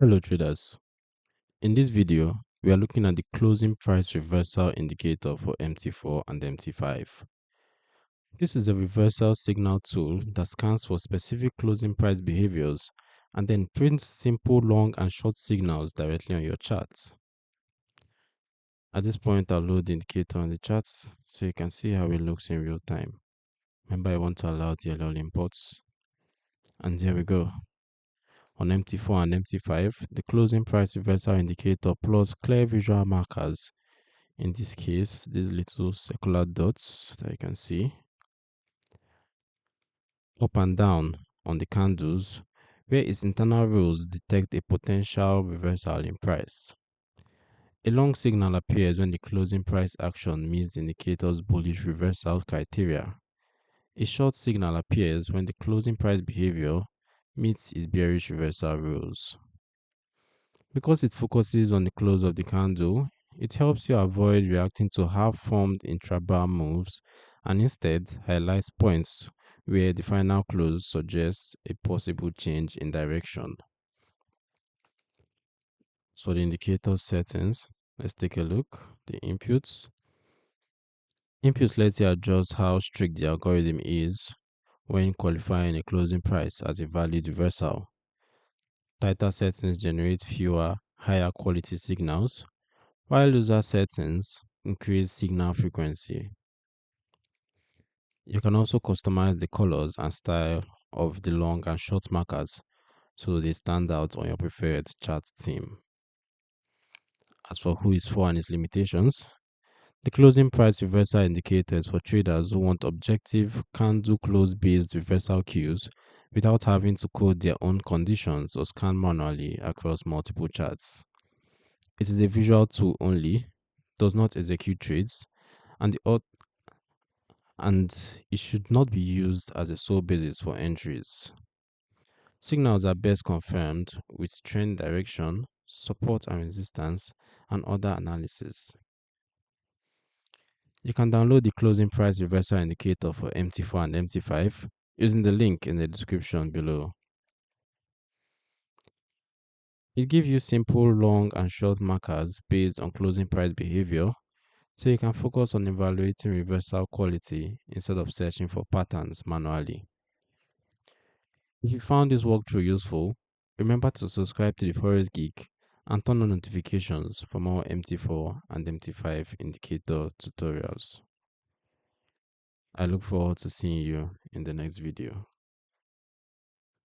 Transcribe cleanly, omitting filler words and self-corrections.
Hello traders. In this video, we are looking at the closing price reversal indicator for MT4 and MT5. This is a reversal signal tool that scans for specific closing price behaviors and then prints simple long and short signals directly on your chart. At this point, I'll load the indicator on the chart so you can see how it looks in real time. Remember, I want to allow DLL imports. And here we go. On MT4 and MT5, the closing price reversal indicator plots clear visual markers. In this case, these little circular dots that you can see up and down on the candles, where its internal rules detect a potential reversal in price. A long signal appears when the closing price action meets the indicator's bullish reversal criteria. A short signal appears when the closing price behavior meets its bearish reversal rules. Because it focuses on the close of the candle, it helps you avoid reacting to half-formed intrabar moves and instead highlights points where the final close suggests a possible change in direction. So the indicator settings, let's take a look. The inputs. Inputs lets you adjust how strict the algorithm is when qualifying a closing price as a valid reversal. Tighter settings generate fewer, higher quality signals, while looser settings increase signal frequency. You can also customize the colors and style of the long and short markers so they stand out on your preferred chart theme. As for who is for and its limitations, the closing price reversal indicator is for traders who want objective candle close based reversal cues without having to code their own conditions or scan manually across multiple charts. It is a visual tool only, does not execute trades, and it should not be used as a sole basis for entries. Signals are best confirmed with trend direction, support and resistance, and other analysis. You can download the closing price reversal indicator for MT4 and MT5 using the link in the description below. It gives you simple long and short markers based on closing price behavior, so you can focus on evaluating reversal quality instead of searching for patterns manually. If you found this walkthrough useful, remember to subscribe to the Forex Geek and turn on notifications for more MT4 and MT5 indicator tutorials. I look forward to seeing you in the next video.